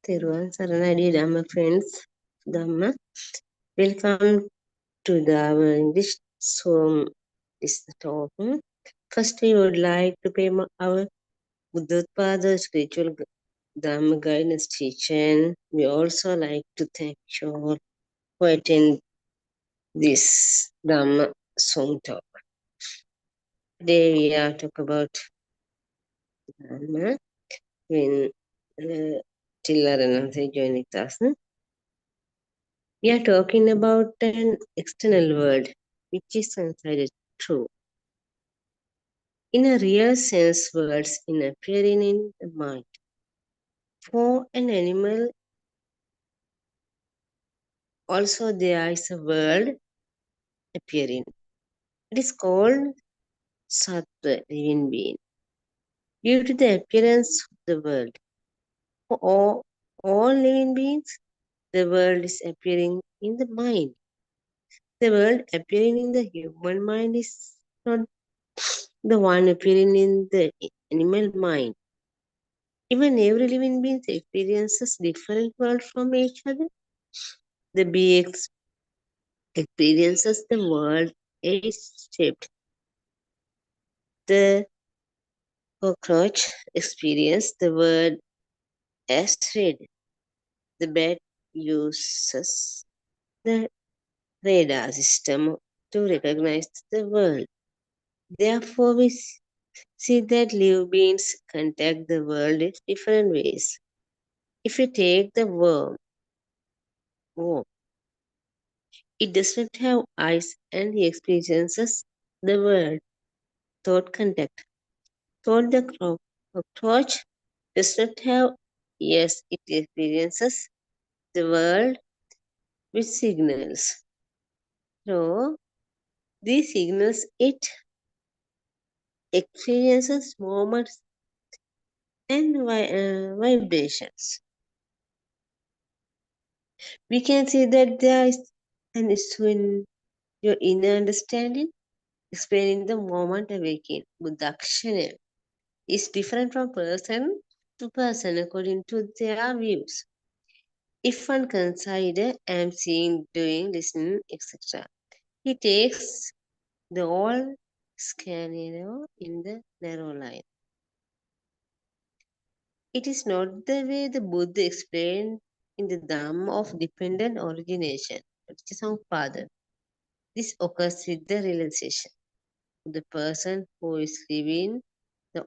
Thiruvan Saranadi Dhamma friends, Dhamma. Welcome to our English Zoom is the talk. First, we would like to pay our Buddhotpada spiritual Dhamma guidance teacher. And we also like to thank you all for attending this Dhamma Zoom talk. Today we are talking about Dhamma when till Arana joining us. We are talking about an external world which is considered true. In a real sense, words in appearing in the mind. For an animal, also there is a world appearing. It is called Sattva, living being, due to the appearance of the world. For all living beings, the world is appearing in the mind. The world appearing in the human mind is not the one appearing in the animal mind. Even every living being experiences different world from each other. The bee experiences the world age-shaped. The cockroach experiences the world as red. The bat uses the radar system to recognize the world. Therefore, we see that living beings contact the world in different ways. If you take the worm, it does not have eyes and he experiences the world. Thought contact. Thought the cockroach does not have ears. It experiences the world with signals. So, these signals it experiences moments and vibrations. We can see that there is an issue in your inner understanding, explaining the moment awakening. Buddhakshana is different from person to person according to their views. If one consider I am seeing, doing, listening, etc., he takes the whole scenario in the narrow line. It is not the way the Buddha explained in the Dhamma of dependent origination, which is our father. This occurs with the realization of the person who is living the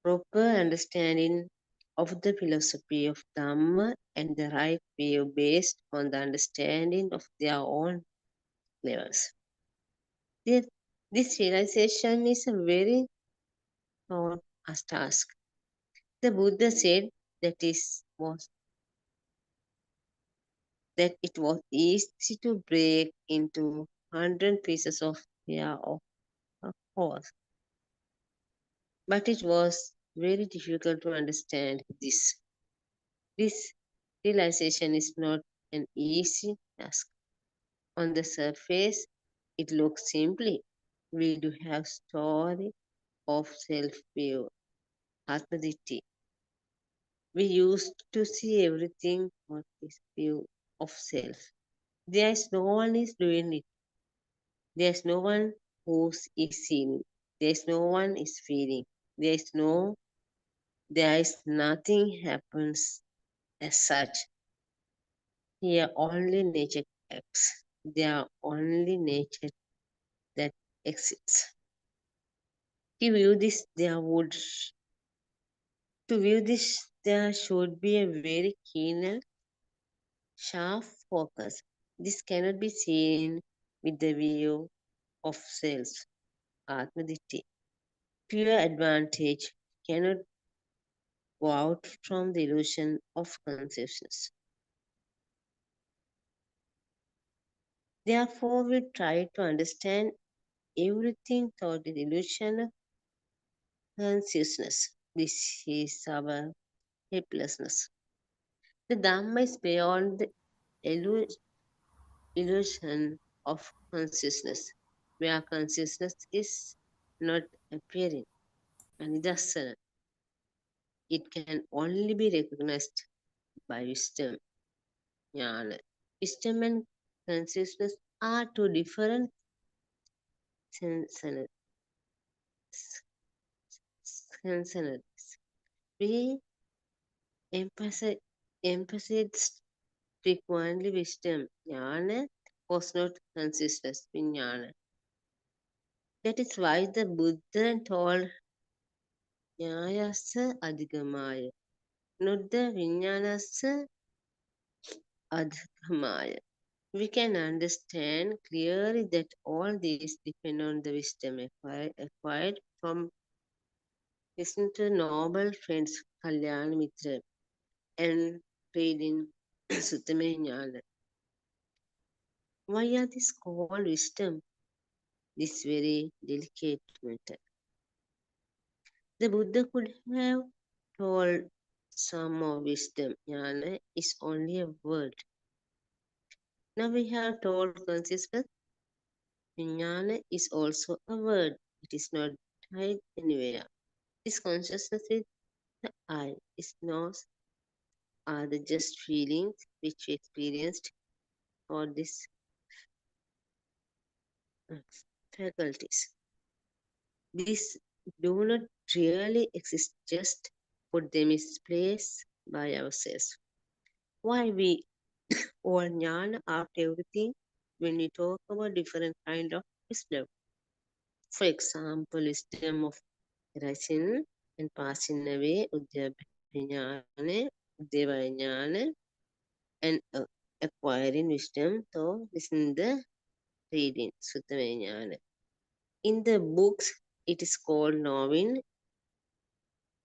proper understanding of the philosophy of Dhamma and the right view based on the understanding of their own levels. This realization is a very tall task. The Buddha said that it was easy to break into 100 pieces of hair of a horse, but it was very difficult to understand this. This realization is not an easy task. On the surface, it looks simply. We do have story of self-view, Atmaditti. We used to see everything what is view of self. There is no one is doing it. There is no one who is seeing. There is no one is feeling. There is nothing happens as such. Here only nature acts. There are only nature that exists. To view this there should be a very keen and sharp focus. This cannot be seen with the view of self, Atmaditti. Pure advantage cannot go out from the illusion of consciousness. Therefore, we try to understand everything through the illusion of consciousness. This is our helplessness. The Dhamma is beyond the illusion of consciousness, where consciousness is not appearing. And Nidassana. it can only be recognized by wisdom, jnana. Wisdom and consciousness are two different senses. We emphasized frequently wisdom, jnana was not consciousness, vijnana. That is why the Buddha told Nyayasa Adhigamaya, not the Vijnanasa Adhigamaya. We can understand clearly that all these depend on the wisdom acquired from listening to noble friends Kalyana Mitra and reading Suttama Jnana. Why are these called wisdom? This very delicate matter. The Buddha could have told some more wisdom. Jnana is only a word. Now we have told consciousness. Jnana is also a word. It is not tied anywhere. This consciousness is the I, its nose are the just feelings which we experienced for these uh, faculties. These do not really exist, just put them in place by ourselves. Why we all jnana after everything when we talk about different kind of wisdom? For example, wisdom of rising and passing away, Udyabhijnana, Udyavajnana, and acquiring wisdom through listening the reading, Suttavajnana. In the books, it is called knowing,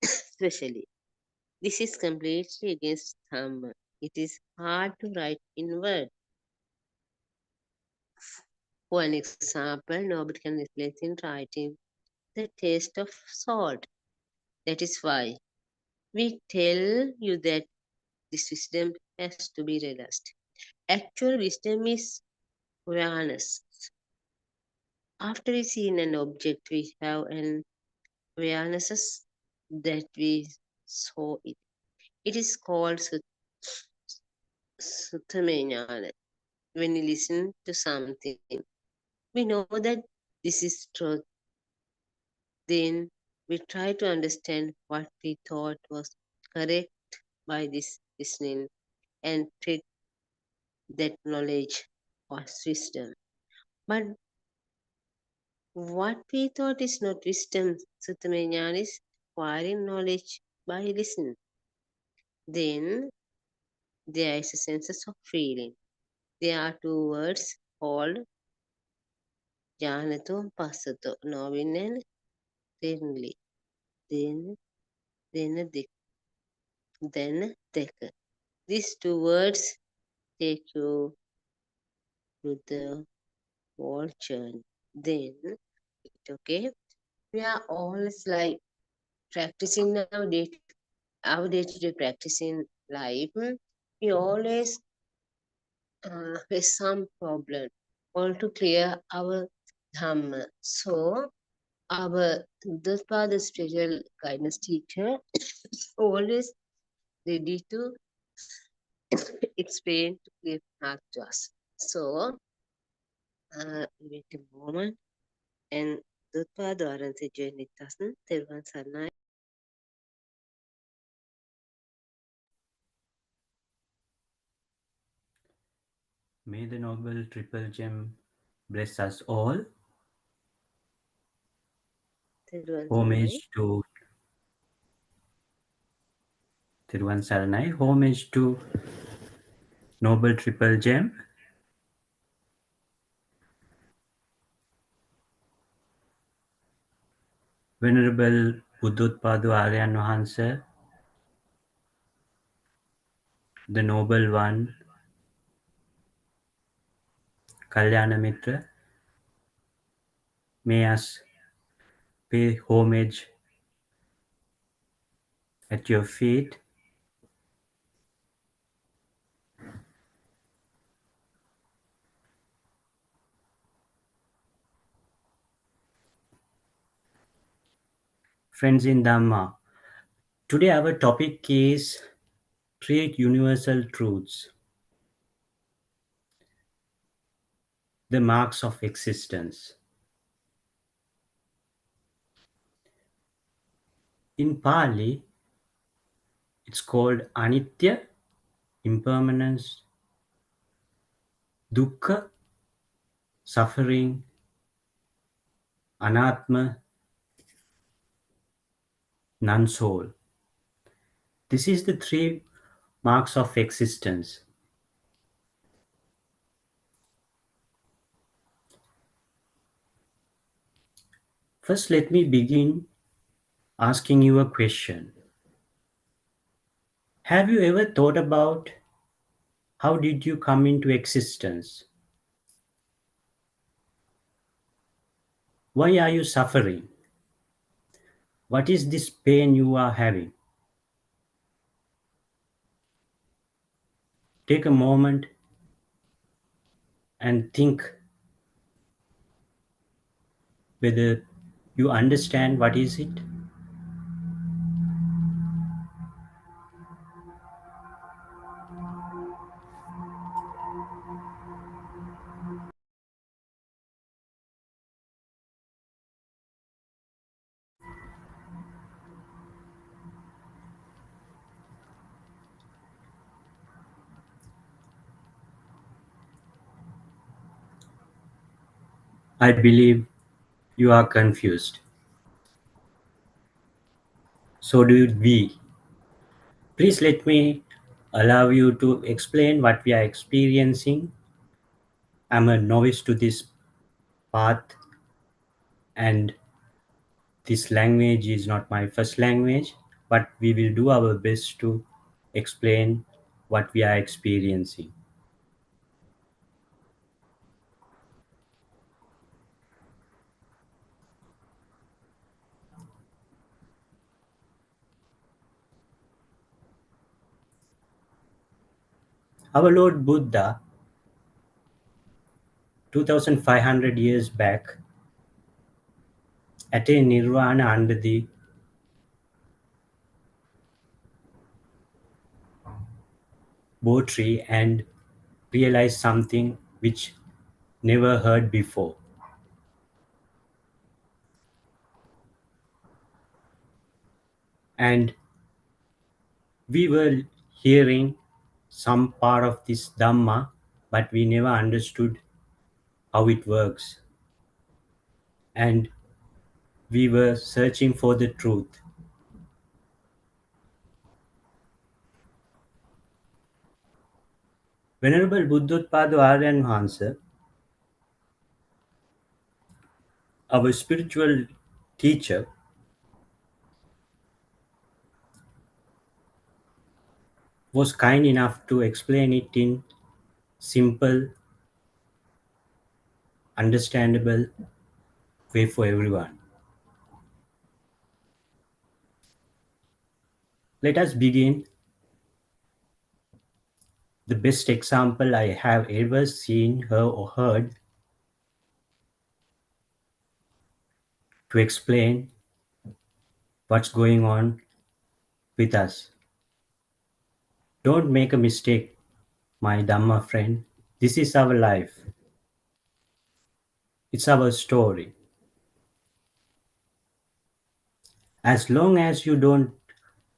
especially. This is completely against Dhamma. It is hard to write in words. For an example, nobody can replace in writing the taste of salt. That is why we tell you that this wisdom has to be realized. Actual wisdom is awareness. After we see an object, we have an awareness that we saw it. It is called Suttamenyana. When we listen to something, we know that this is truth. Then we try to understand what we thought was correct by this listening and treat that knowledge as wisdom. But what we thought is not wisdom, Suttamenyana, is acquiring knowledge by listening. Then there is a sense of feeling. There are two words called jhanato and passato, knowing and clearly. Then, then, then, deka. These two words take you to the whole journey. Then, okay, we are always like practicing our day-to-day practice in life. We always face some problem, all to clear our dhamma. So, our the spiritual guidance teacher always ready to explain to clear path to us. So, wait a moment. And Dutpadu Aranse Jainitasan, Teruvan Sarnai. May the Noble Triple Gem bless us all. Teruvan Sarnai. Homage to Thiruvan Saranai. Homage to Noble Triple Gem. Venerable Buddhotpadu Aryan Wahansa, the Noble One, Kalyana Mitra, may us pay homage at your feet. Friends in Dhamma, Today, our topic is Three Universal Truths, the marks of existence. In Pali, it's called Anitya, impermanence, Dukkha, suffering, Anatma, non soul. This is the three marks of existence. First, let me begin asking you a question. Have you ever thought about how did you come into existence? Why are you suffering? What is this pain you are having? Take a moment and think whether you understand what is it. I believe you are confused. So do we. Please let me allow you to explain what we are experiencing. I'm a novice to this path, and this language is not my first language, but we will do our best to explain what we are experiencing. Our Lord Buddha, 2500 years back, attained nirvana under the Bo tree and realized something which never heard before. And we were hearing some part of this Dhamma, but we never understood how it works. And we were searching for the truth. Venerable Buddhotpada Aryanvansa, our spiritual teacher, was kind enough to explain it in simple, understandable way for everyone. Let us begin. The best example I have ever seen, her or heard to explain what's going on with us. Don't make a mistake, my Dhamma friend. This is our life. It's our story. As long as you don't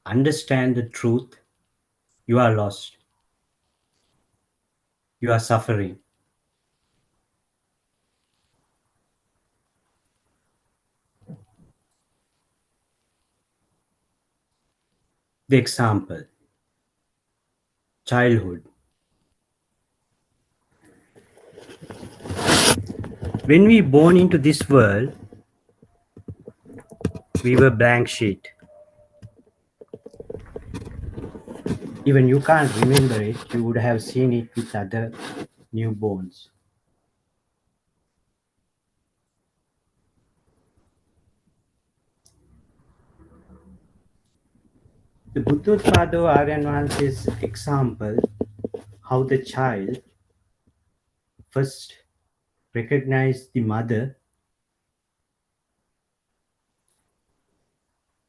understand the truth, you are lost. You are suffering. The example, childhood. When we born into this world, we were blank sheet. Even you can't remember it, you would have seen it with other newborns. The Buddhotpada Aryanvansa's example, how the child first recognized the mother,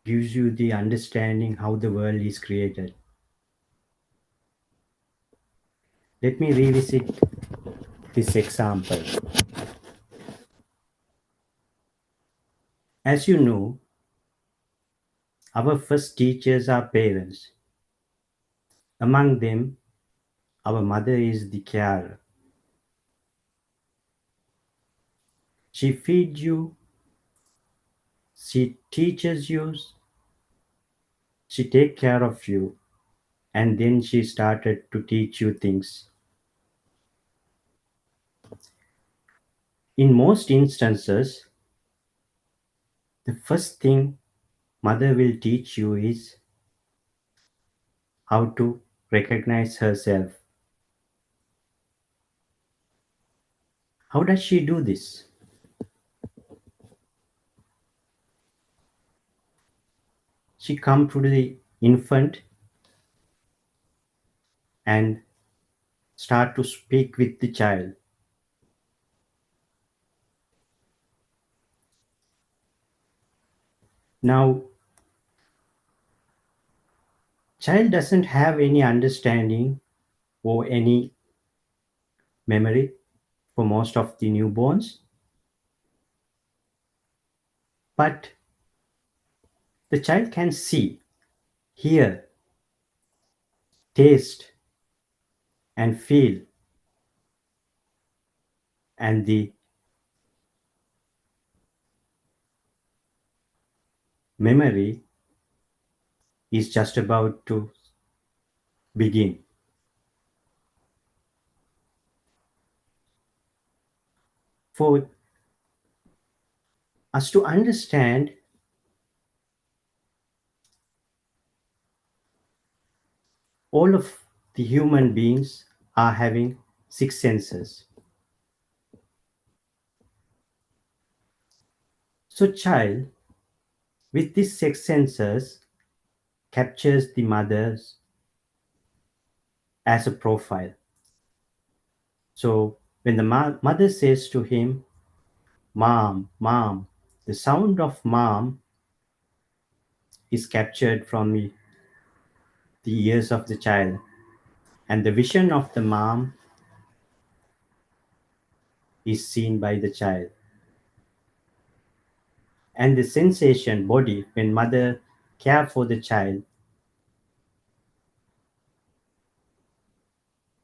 gives you the understanding how the world is created. Let me revisit this example. As you know, our first teachers are parents. Among them, our mother is the carer. She feeds you, she teaches you, she takes care of you, and then she started to teach you things. In most instances, the first thing mother will teach you is how to recognize herself. How does she do this? She come to the infant and start to speak with the child. Now, child doesn't have any understanding or any memory for most of the newborns, but the child can see, hear, taste, and feel, and the memory is just about to begin. For us to understand, all of the human beings are having six senses. So, child with these six senses captures the mother's as a profile. So, when the mother says to him, Mom, Mom, the sound of Mom is captured from the ears of the child, and the vision of the mom is seen by the child. And the sensation body when mother care for the child,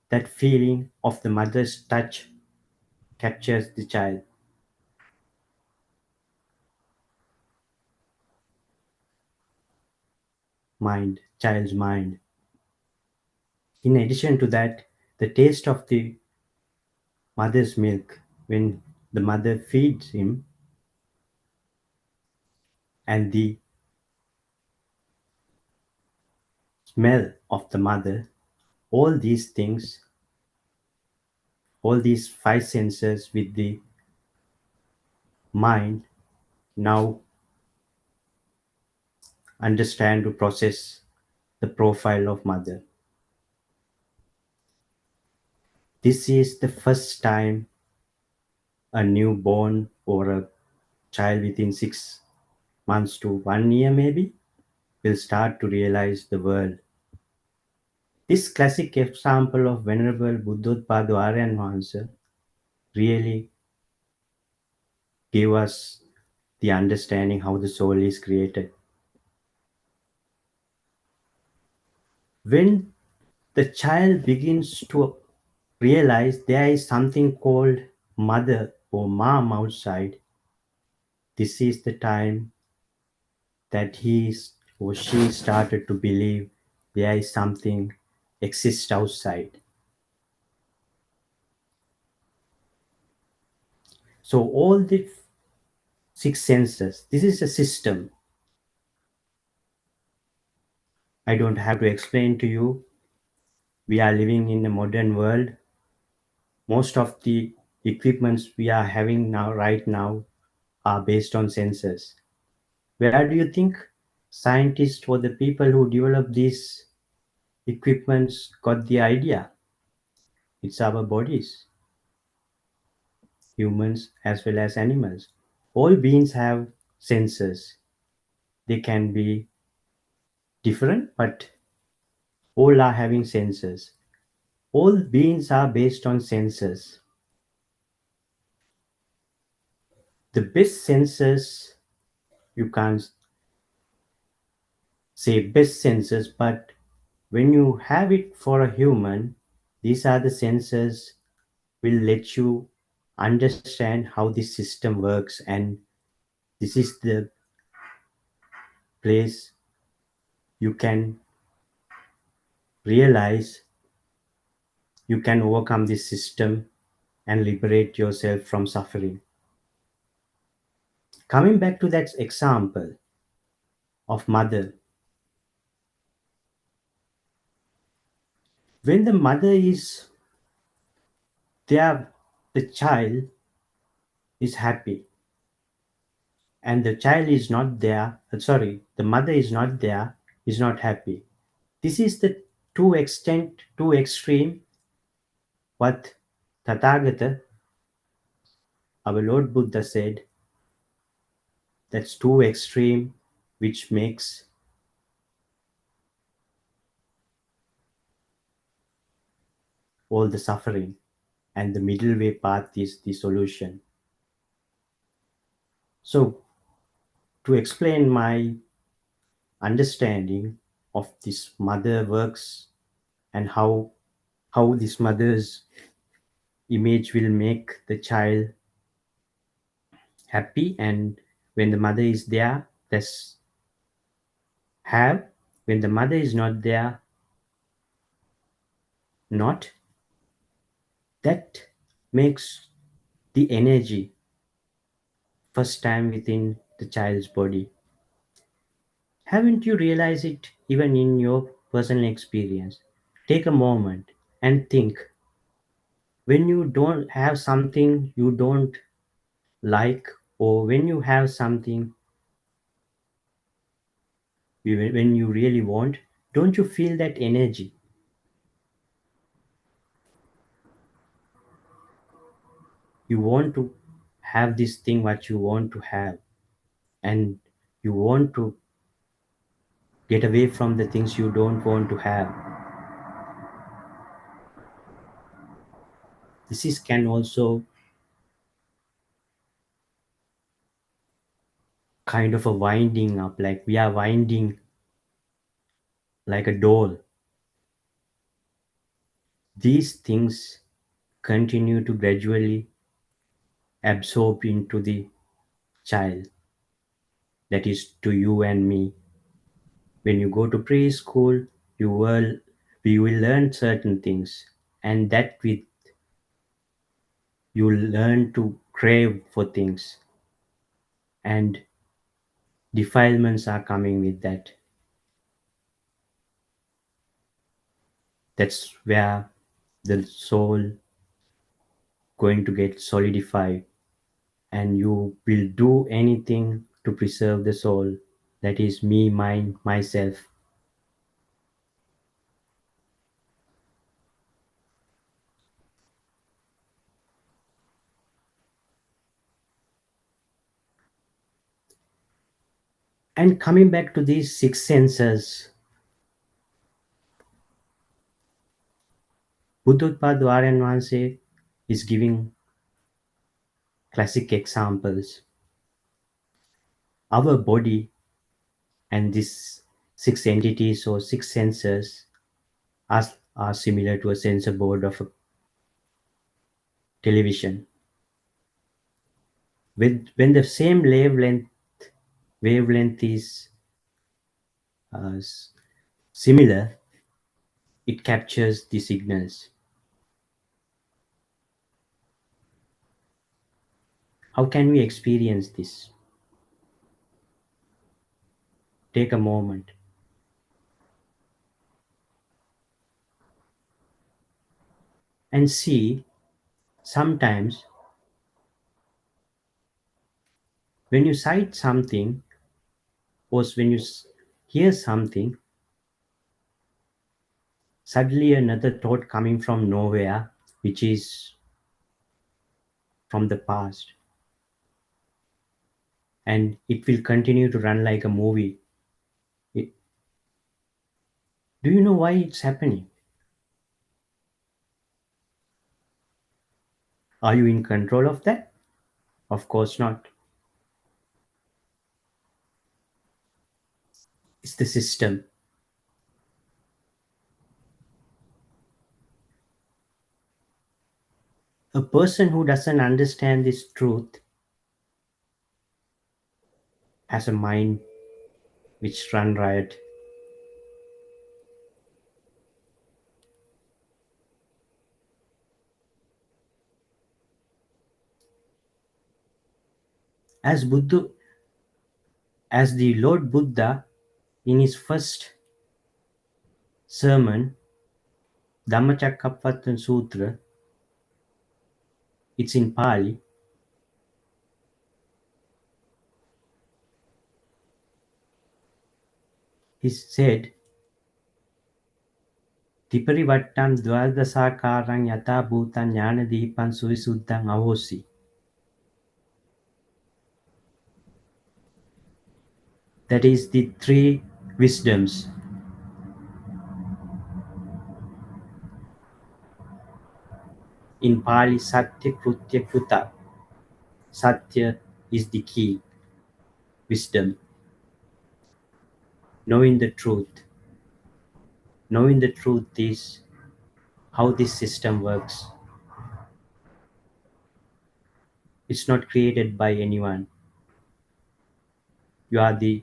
that feeling of the mother's touch captures the child mind, child's mind. In addition to that, the taste of the mother's milk when the mother feeds him, and the smell of the mother, all these things, all these five senses with the mind now understand to process the profile of mother. This is the first time a newborn or a child within 6 months to 1 year maybe will start to realize the world. This classic example of Venerable Buddhodpada Arana really gave us the understanding how the soul is created. When the child begins to realize there is something called mother or mom outside, this is the time that he or she started to believe there is something exists outside. So all the six senses, this is a system. I don't have to explain to you. We are living in a modern world. Most of the equipments we are having now, right now, are based on sensors. Where do you think scientists or the people who develop these equipments got the idea? It's our bodies, humans as well as animals. All beings have sensors. They can be different, but all are having senses. All beings are based on senses. The best senses, you can't say best senses, but when you have it for a human, these are the senses will let you understand how this system works, and this is the place you can realize you can overcome this system and liberate yourself from suffering. Coming back to that example of mother, when the mother is there, the child is happy, and the child is not there, the mother is not there, is not happy. This is the two extreme, what Tathagata, our Lord Buddha said, that's too extreme, which makes all the suffering, and the middle way path is the solution. So, to explain my understanding of this mother works and how this mother's image will make the child happy, and when the mother is there, that's have, when the mother is not there, not, that makes the energy first time within the child's body. Haven't you realized it even in your personal experience? Take a moment and think, when you don't have something you don't like, or when you have something when you really want, don't you feel that energy? You want to have this thing what you want to have, and you want to get away from the things you don't want to have. This is can also kind of a winding up, like we are winding like a doll. These things continue to gradually absorb into the child, that is to you and me. When you go to preschool, you will we will learn certain things, and that with you learn to crave for things, and defilements are coming with that. That's where the soul going to get solidified, and you will do anything to preserve the soul, that is me, mine, myself. And coming back to these six senses, Buddhotpad Dwaran Vanse is giving classic examples. Our body and these six entities or six senses are, are similar to a sensor board of a television. When the same wavelength is similar, it captures the signals. How can we experience this? Take a moment and see. Sometimes when you sight something, or when you hear something, suddenly another thought coming from nowhere, which is from the past. and it will continue to run like a movie. It- do you know why it's happening? Are you in control of that? Of course not. It's the system. A person who doesn't understand this truth has a mind which run riot. As Buddha, as the Lord Buddha in his first sermon, Dhammacakkappavattana Sutra, it's in Pali, he said, Tiparivattam dvadasakarang yata bhutan jnana deepam suvisuddhang ahosi. That is the three wisdoms. In Pali, Satya Krutya Kruta. Satya is the key, wisdom, knowing the truth. Knowing the truth is how this system works. It's not created by anyone. You are the,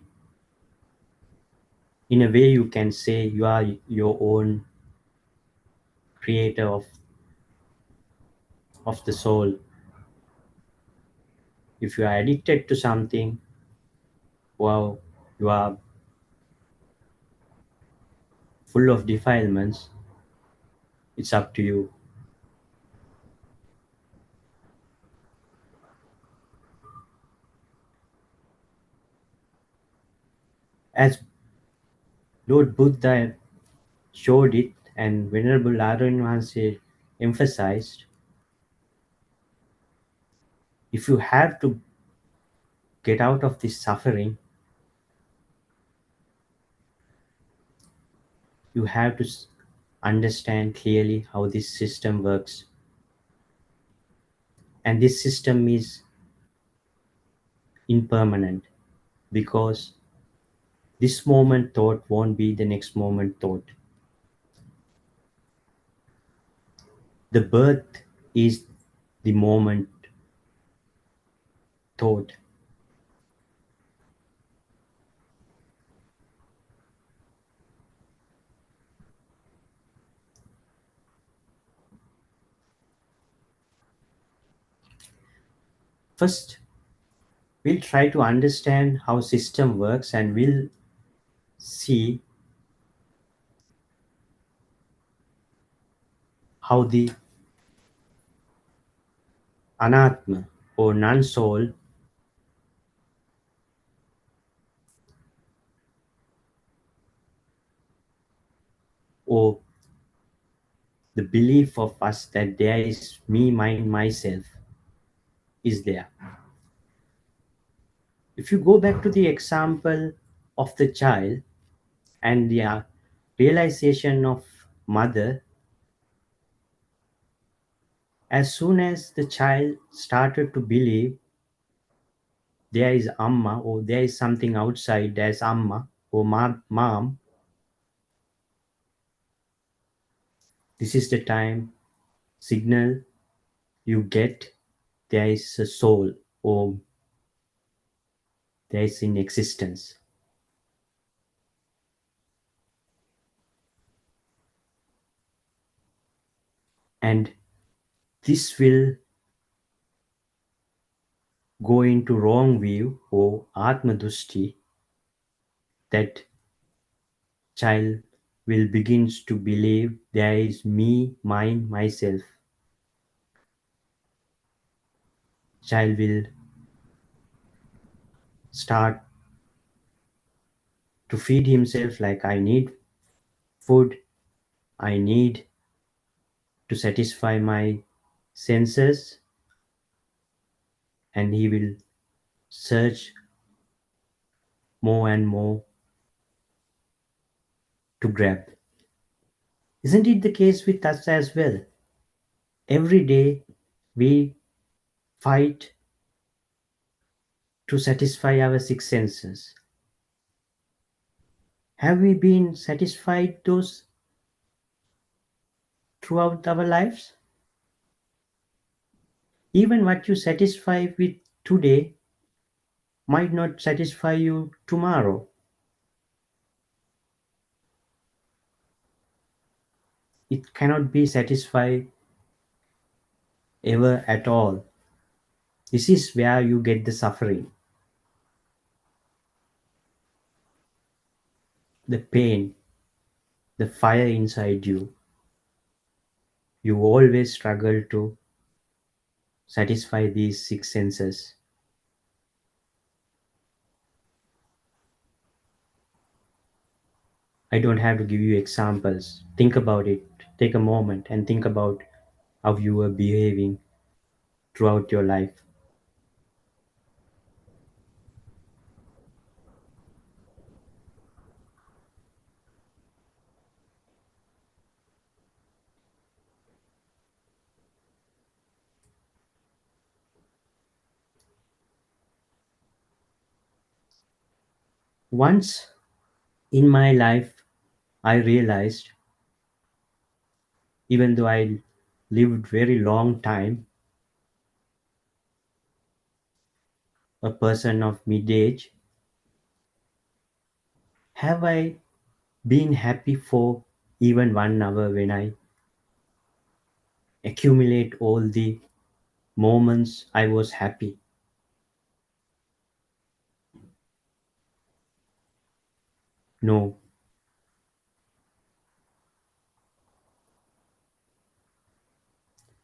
in a way, you can say you are your own creator of the soul. If you are addicted to something, wow, you are full of defilements, it's up to you. As Lord Buddha showed it and Venerable Arana emphasized, if you have to get out of this suffering, you have to understand clearly how this system works. And this system is impermanent because this moment thought won't be the next moment thought. The birth is the moment thought. First, we'll try to understand how system works and we'll see how the anatma or non-soul or the belief of us that there is me, mine, myself is there. If you go back to the example of the child and the realization of mother, as soon as the child started to believe there is amma or there is something outside, there's amma or mom, this is the time signal you get there is a soul or there is in existence. And this will go into wrong view or atmadusti, that child will begins to believe there is me, mine, myself. Child will start to feed himself like I need food, I need to satisfy my senses, and he will search more and more to grab. Isn't it the case with us as well? Every day we fight to satisfy our six senses. Have we been satisfied those throughout our lives? Even what you satisfy with today might not satisfy you tomorrow. It cannot be satisfied ever at all. This is where you get the suffering, the pain, the fire inside you. You always struggle to satisfy these six senses. I don't have to give you examples. Think about it. Take a moment and think about how you were behaving throughout your life. Once in my life, I realized, even though I lived very long time, a person of mid age, have I been happy for even 1 hour when I accumulate all the moments I was happy? No.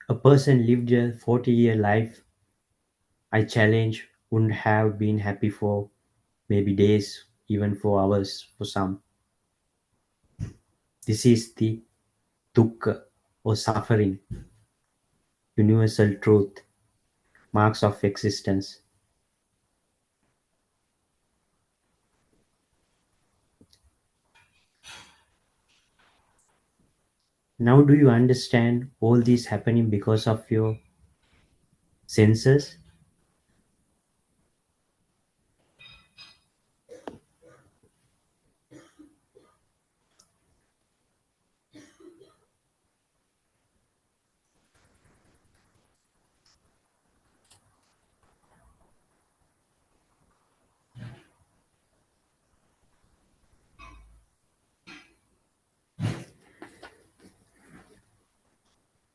A person lived a 40-year life, I challenge, wouldn't have been happy for maybe days, even for hours for some. This is the dukkha or suffering, universal truth, marks of existence. Now, do you understand all this happening because of your senses?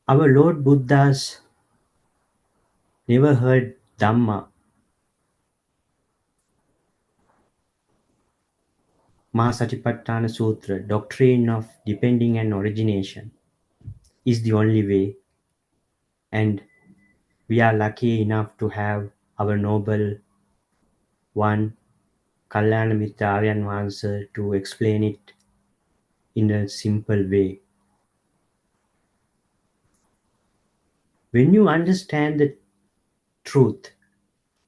Our Lord Buddhas never heard Dhamma, Mahasatipatthana Sutra, doctrine of depending and origination, is the only way, and we are lucky enough to have our noble one, Kalyanamitra Aryan Vansa, to explain it in a simple way. When you understand the truth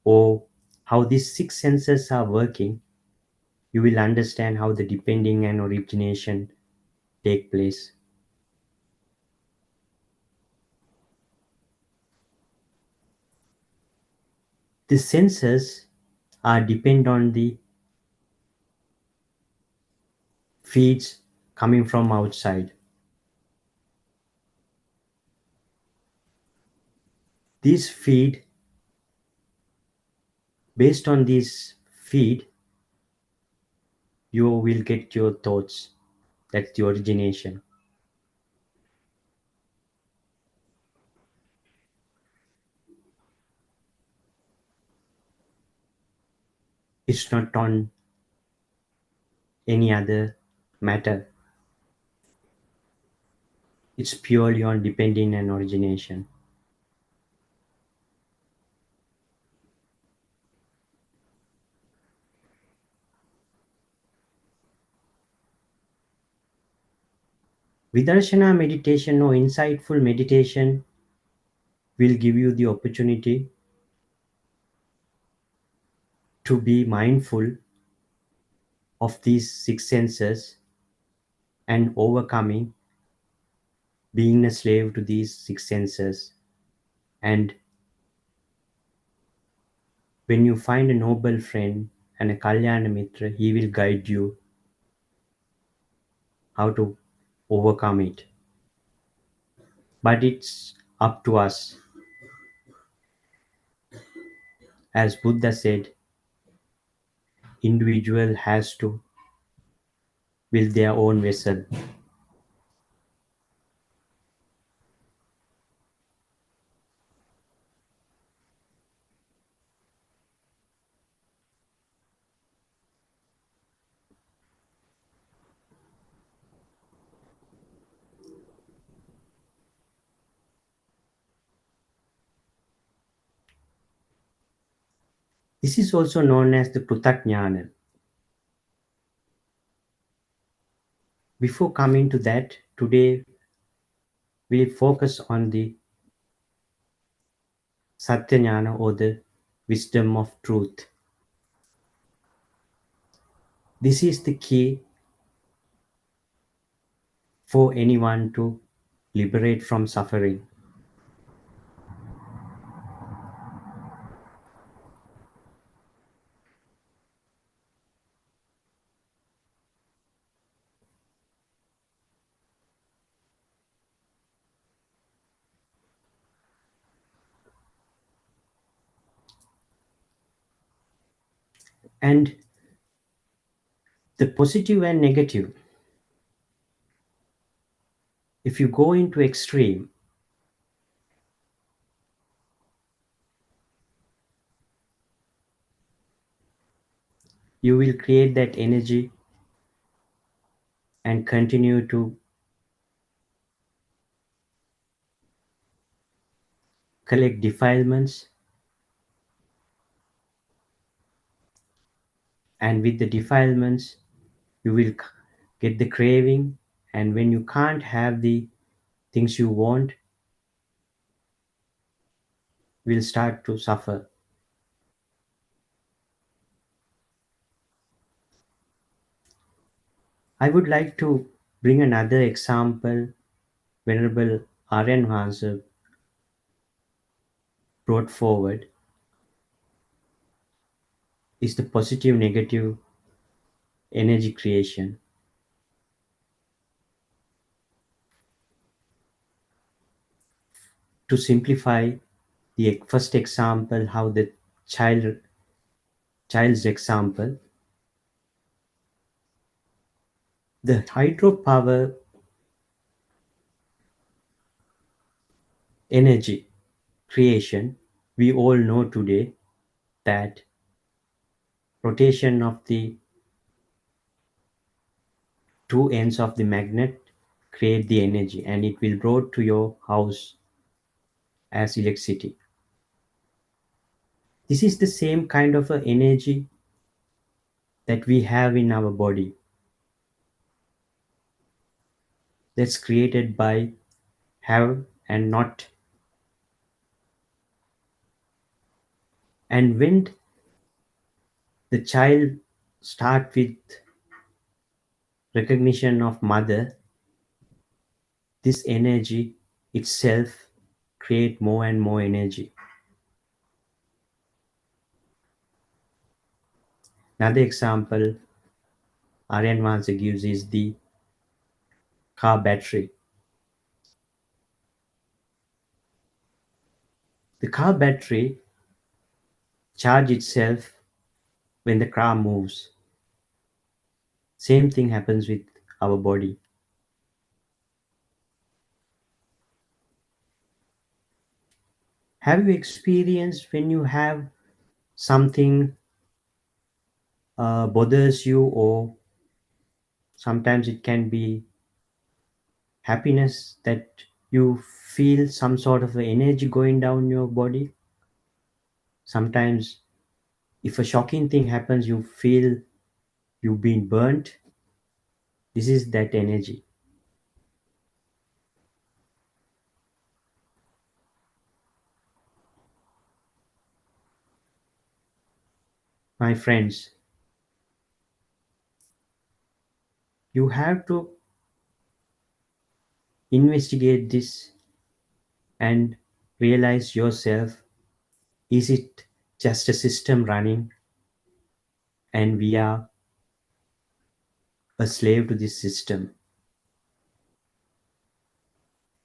or how these six senses are working, you will understand how the depending and origination take place. The senses are depend on the feeds coming from outside. These feed, based on this feed, you will get your thoughts. That's the origination. It's not on any other matter. It's purely on depending and origination. Vidarshana meditation or insightful meditation will give you the opportunity to be mindful of these six senses and overcoming being a slave to these six senses. And when you find a noble friend and a Kalyana Mitra, he will guide you how to overcome it. But it's up to us. As Buddha said, individual has to build their own vessel. This is also known as the Pruthajnana. Before coming to that, today we focus on the Satyajnana or the wisdom of truth. This is the key for anyone to liberate from suffering. And the positive and negative, if you go into extreme, you will create that energy and continue to collect defilements. And with the defilements, you will get the craving. And when you can't have the things you want, will start to suffer. I would like to bring another example Venerable Aryan brought forward is the positive negative energy creation. To simplify the first example, how the child's example, the hydropower energy creation, we all know today that rotation of the two ends of the magnet create the energy and it will brought to your house as electricity. This is the same kind of a energy that we have in our body that's created by have and not. And when the child start with recognition of mother, this energy itself create more and more energy. Another example Aryan Mahansa gives is the car battery. The car battery charge itself when the car moves. Same thing happens with our body. Have you experienced when you have something bothers you, or sometimes it can be happiness that you feel some sort of energy going down your body? Sometimes if a shocking thing happens, you feel you've been burnt. This is that energy. My friends, You have to investigate this and realize yourself, is it just a system running and we are a slave to this system?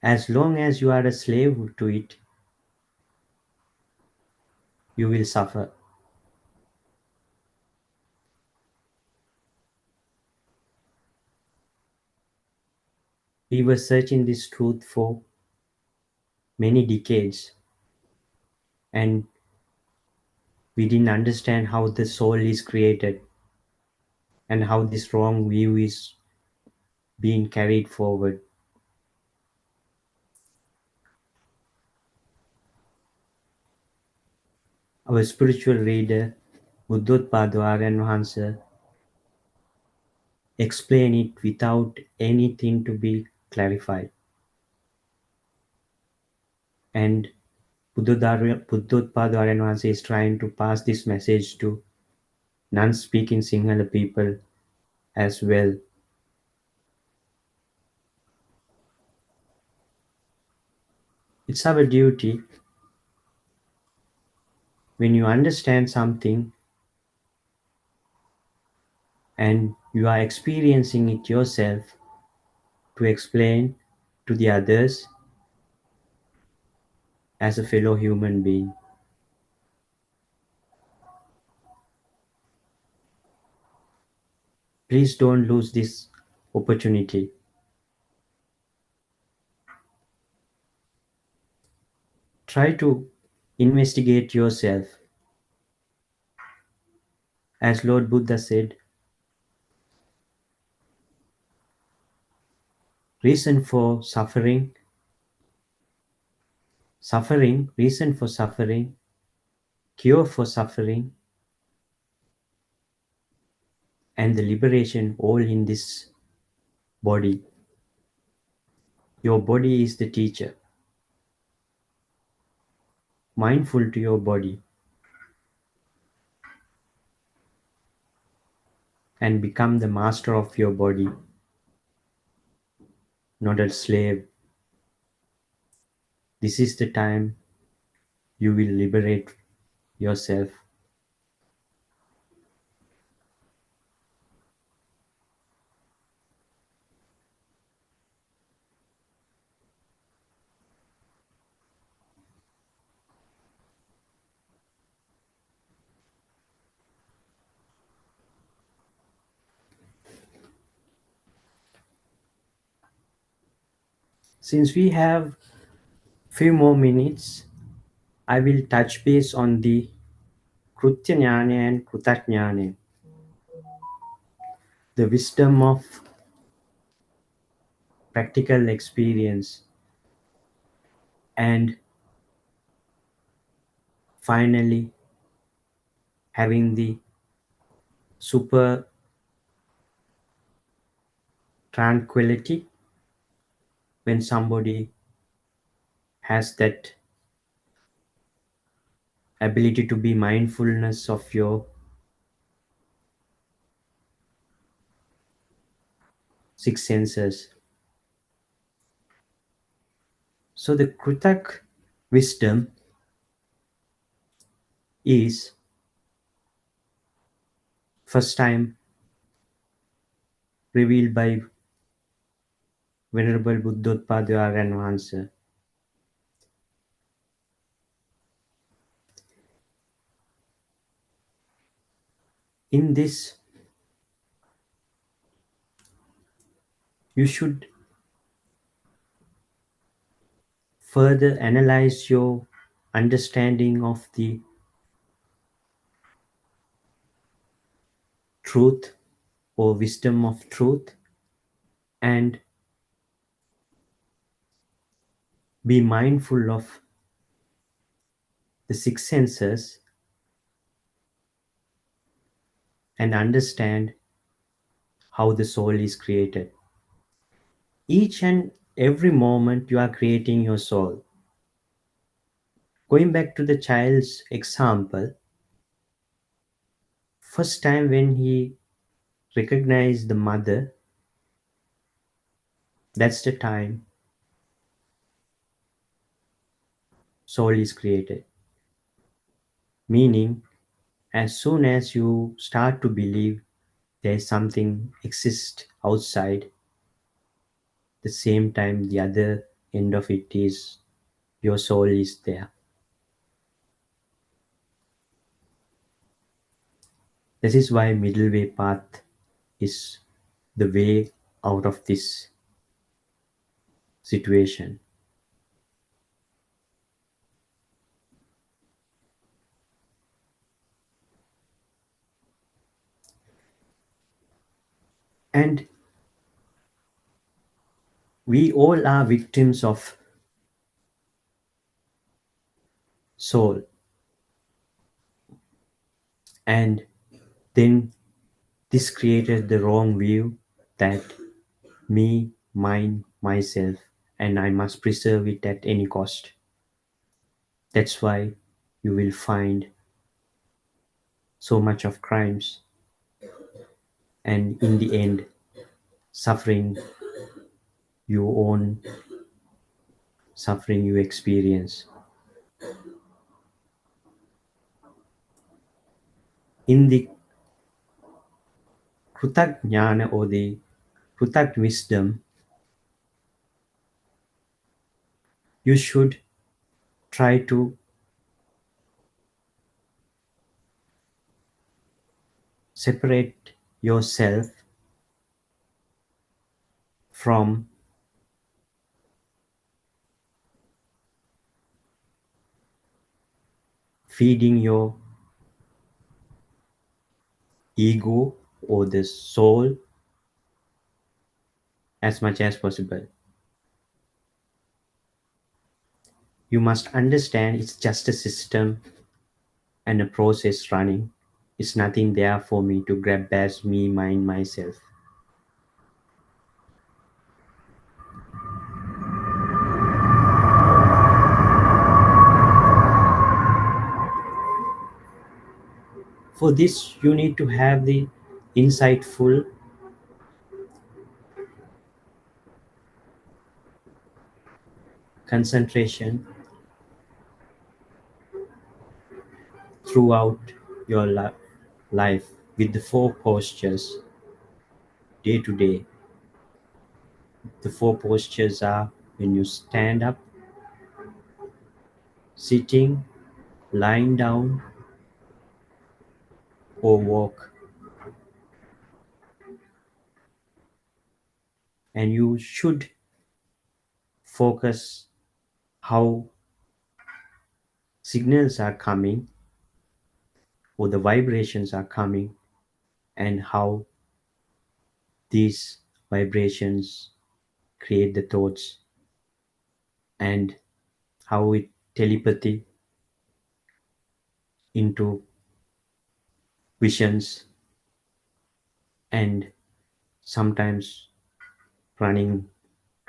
As long as you are a slave to it, you will suffer. We were searching this truth for many decades, and we didn't understand how the soul is created and how this wrong view is being carried forward. Our spiritual reader, Buddhotpada Aryan Hansa, explain it without anything to be clarified. And Buddhotpada Aryan Hansa is trying to pass this message to non-speaking Sinhala people as well. It's our duty, when you understand something and you are experiencing it yourself, to explain to the others as a fellow human being. Please don't lose this opportunity. Try to investigate yourself. As Lord Buddha said, reason for suffering, suffering, reason for suffering, cure for suffering, and the liberation all in this body. Your body is the teacher. Mindful to your body and become the master of your body, not a slave. This is the time you will liberate yourself. Since we have few more minutes, I will touch base on the Krutya Jnana and Krutajnana, the wisdom of practical experience, and finally having the super tranquility when somebody has that ability to be mindfulness of your six senses. So the Krutak wisdom is first time revealed by Venerable Buddhotpada Aryan. In this, you should further analyze your understanding of the truth or wisdom of truth and be mindful of the six senses and understand how the soul is created. Each and every moment you are creating your soul. Going back to the child's example, first time when he recognized the mother, That's the time soul is created. Meaning, as soon as you start to believe there's something exists outside, the same time the other end of it is your soul is there. This is why middle way path is the way out of this situation. And we all are victims of soul. And then this created the wrong view that me, mine, myself, and I must preserve it at any cost. That's why you will find so much of crimes and in the end suffering your own suffering you experience. In the Krutak Jnana or the Krutak wisdom, you should try to separate yourself from feeding your ego or the soul as much as possible. You must understand it's just a system and a process running. It's nothing there for me to grab as me, mine, myself. For this, you need to have the insightful concentration throughout your life with the four postures day to day. The four postures are when you stand up, sitting, lying down, or walk. And you should focus how signals are coming or the vibrations are coming and how these vibrations create the thoughts and how it telepathy into visions and sometimes running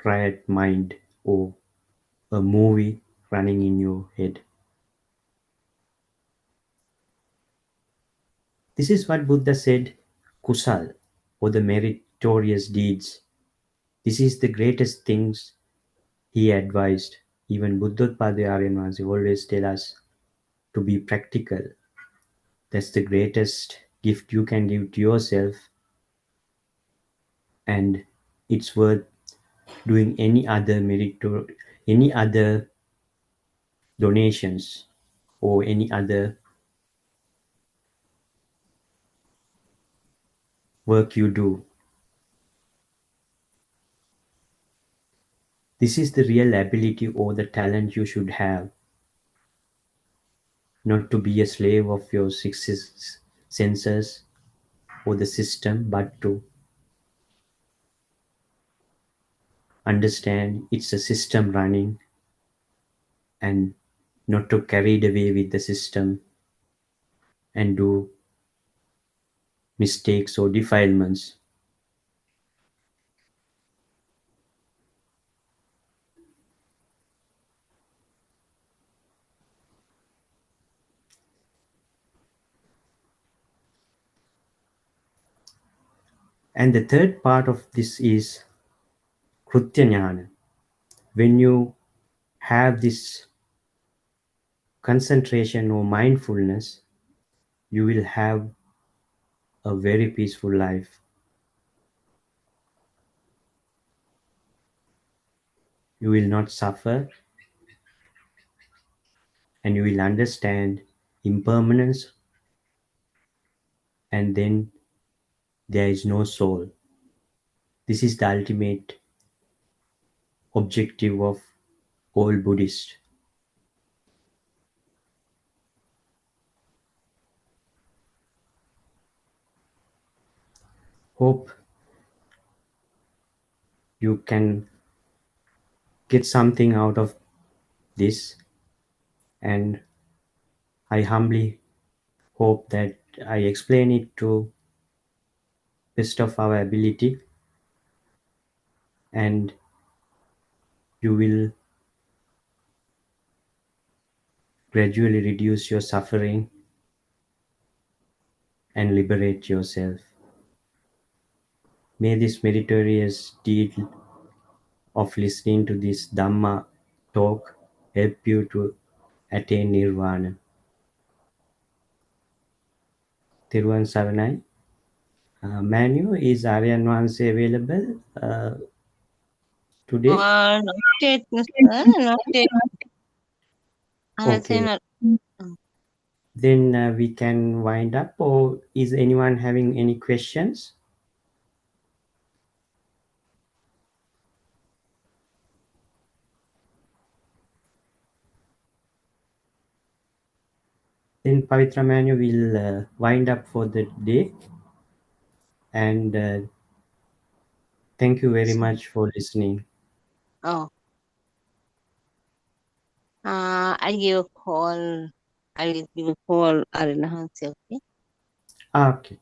riot mind or a movie running in your head. This is what Buddha said kusal or the meritorious deeds. This is the greatest things he advised. Even Buddhotpada Aryanas always tell us to be practical. That's the greatest gift you can give to yourself, and it's worth doing any other donations or any other work you do. This is the real ability or the talent you should have, not to be a slave of your six senses or the system, but to understand it's a system running and not to carried away with the system and do mistakes or defilements. And the third part of this is Krutyanyana. When you have this concentration or mindfulness, you will have a very peaceful life. You will not suffer and you will understand impermanence, and then there is no soul. This is the ultimate objective of all Buddhists. Hope you can get something out of this, and I humbly hope that I explain it to best of our ability, and you will gradually reduce your suffering and liberate yourself. May this meritorious deed of listening to this Dhamma talk help you to attain nirvana. Thiruvan Saranai. Manu, is Aryan Vanse available today? Not yet, not yet. I say Okay, not. then we can wind up. Or is anyone having any questions? Then Pavitra Manu will wind up for the day. And thank you very much for listening. Oh, I give a call. I will give a call Arana Hansi, okay? Okay.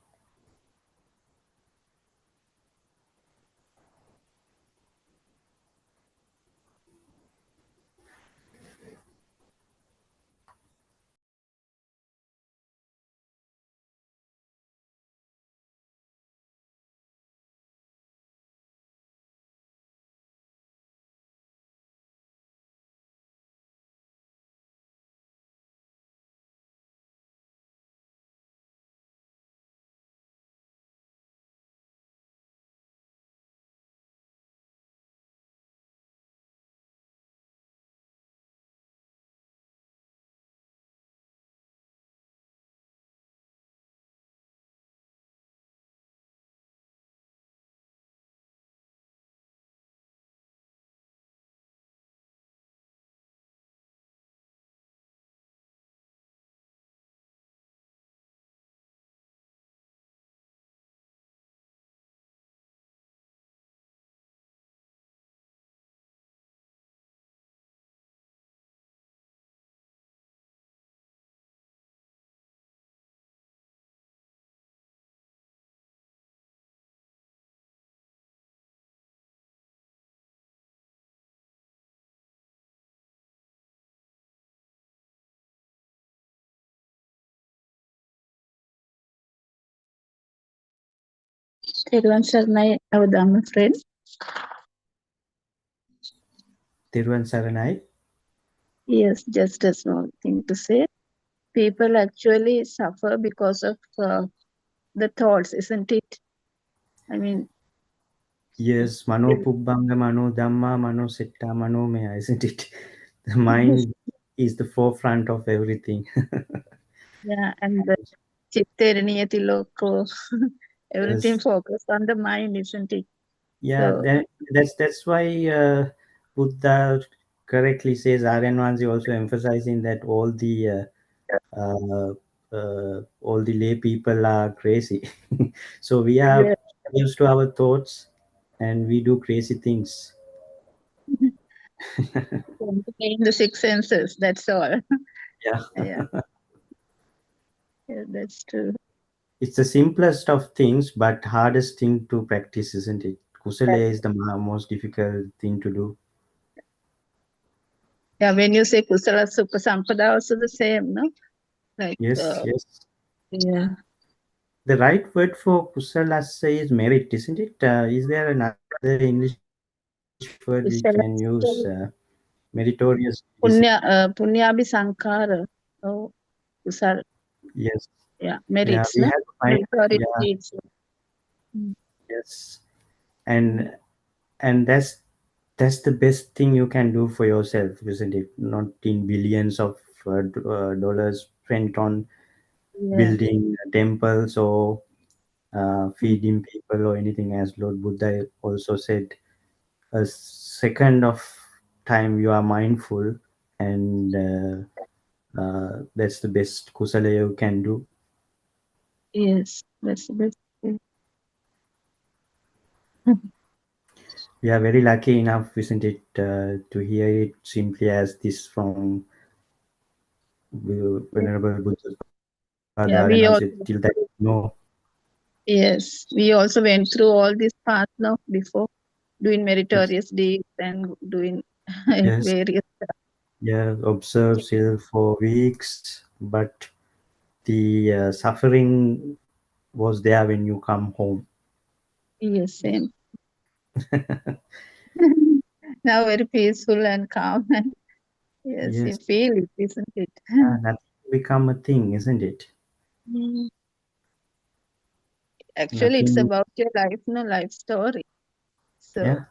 Everyone Sarnai Avadama friend. Thiruvan Saranai. Yes, just a small thing to say. People actually suffer because of the thoughts, isn't it? I mean, Yes, Mano Pubbanga, Mano Dhamma, Mano Sitta, Mano Maya, isn't it? The mind is the forefront of everything. yeah, and the Chitteraniyati Loko, everything Yes. focused on the mind, isn't it? Yeah, So, that's why Buddha correctly says Aryan Vansi also emphasizing that all the lay people are crazy. So we are yeah, used to our thoughts and we do crazy things. in the six senses, that's all. Yeah. Yeah, yeah, that's true. It's the simplest of things, but hardest thing to practice, isn't it? Kusala is the most difficult thing to do. Yeah, when you say Kusala Supa Sampada, also the same, no? Like, Yes, yes. yeah. The right word for kusala is merit, isn't it? Is there another English word for merit? word we can use? Meritorious. Punyabhi Sankara. Oh, Kusal. Yes. Yeah, Yeah, merits, we no? have to find. Meritorious Yeah. deeds. Mm, Yes. mm. And that's the best thing you can do for yourself, isn't it? Not in billions of dollars spent on Yeah. building temples or feeding people or anything. As Lord Buddha also said, a second of time you are mindful, and that's the best kusala you can do. Yes, that's the best thing. We are very lucky enough, isn't it, to hear it simply as this from Venerable Buddha Yeah, Arana said, till that no. yes, we also went through all these paths now before doing Yes, meritorious deeds and doing yes, various. yeah, observe still for weeks, but the suffering was there when you come home. Yes, same. Now very peaceful and calm, and yes, you Yes, feel it, isn't it? nothing become a thing, isn't it? Mm. Actually, it's Nothing. about your life, no life story. So Yeah,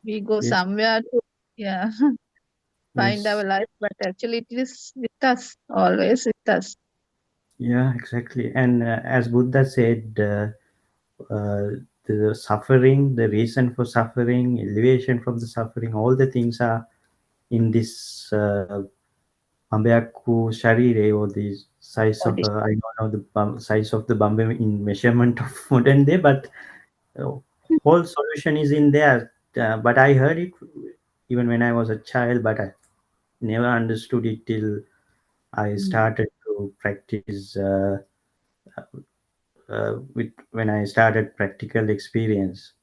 we go yes, somewhere to, yeah, find our yes, life, but actually it is with us, always with us. yeah, exactly. And as Buddha said, the suffering, the reason for suffering, elevation from the suffering, all the things are in this Ambeyaku Sharire, or the size of Body. I don't know the size of the Bombay in measurement of modern day, but uh, whole solution is in there. But I heard it even when I was a child, but I never understood it till I Mm. started to practice with when I started practical experience.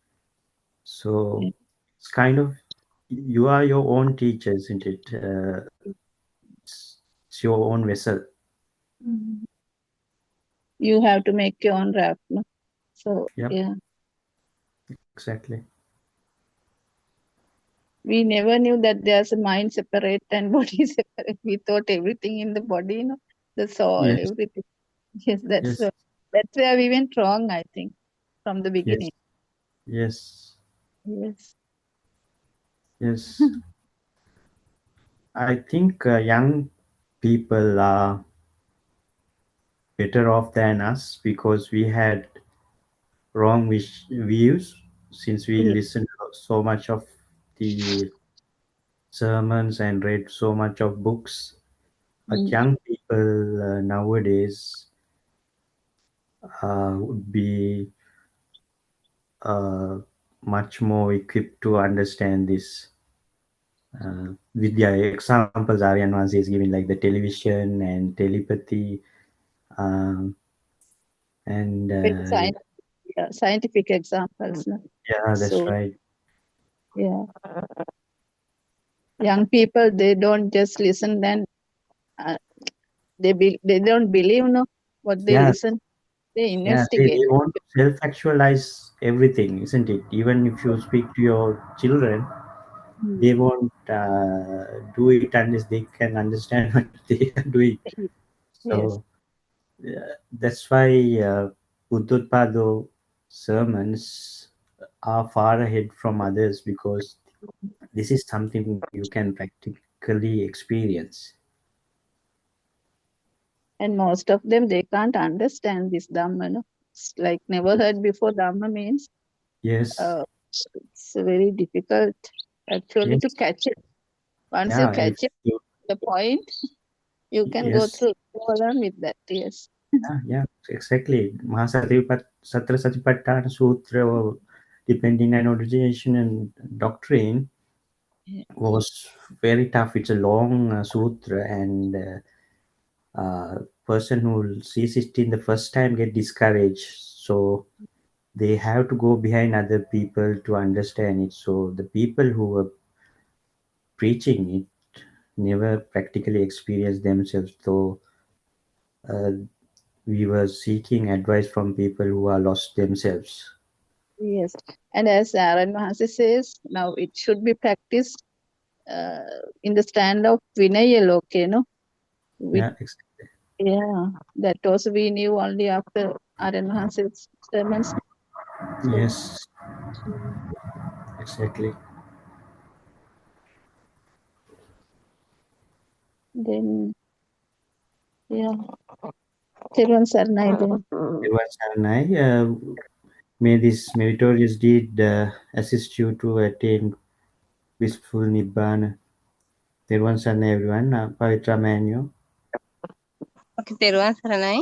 So Yeah. it's kind of you are your own teacher, isn't it? It's your own vessel. Mm. You have to make your own raft, no? So Yep, yeah, exactly. we never knew that there's a mind separate and body separate. We thought everything in the body, the soul, Yes, everything. Yes, yes, that's where we went wrong, I think, from the yes, beginning. yes, Yes. yes. I think young people are better off than us because we had wrong views since we Yeah. listened so much of the sermons and read so much of books. But Mm. young people nowadays would be uh, much more equipped to understand this. With the examples Aryan Vansi is giving, like the television and telepathy, um, and Very scientific examples, no? yeah, that's So right. yeah, young people, they don't just listen, then uh, they don't believe, no, what they Yeah, listen. They yeah, they investigate. want to self-actualize everything, isn't it? Even if you speak to your children, Mm. they won't do it unless they can understand what they are doing. Yes. So that's why Buddhotpado sermons are far ahead from others because this is something you can practically experience. And most of them, they can't understand this Dhamma, no? It's like never heard before Dhamma means. Yes, Uh, it's very difficult actually to yes, catch it. Once you yeah, if catch it, you, the point, you can go yes, through, go along with that. Yes. yeah, exactly. Satra Satipatthana Sutra, or depending on origination and doctrine, Yeah. was very tough. It's a long sutra, and person who sees it in the first time get discouraged. So they have to go behind other people to understand it. So the people who were preaching it never practically experienced themselves. So uh, we were seeking advice from people who are lost themselves. Yes. And as Arana says, now it should be practiced uh, in the stand of Vinayal, okay, no? With, Yeah, exactly. yeah, that also we knew only after Arana sermons. So, Yes, exactly. then, yeah, Thiruvan Sarnai then. Dewas and I, may this meritorious deed assist you to attain blissful Nibbana. Dewas and everyone, Pavitra Manyo. Okay, Teruvan Saranai.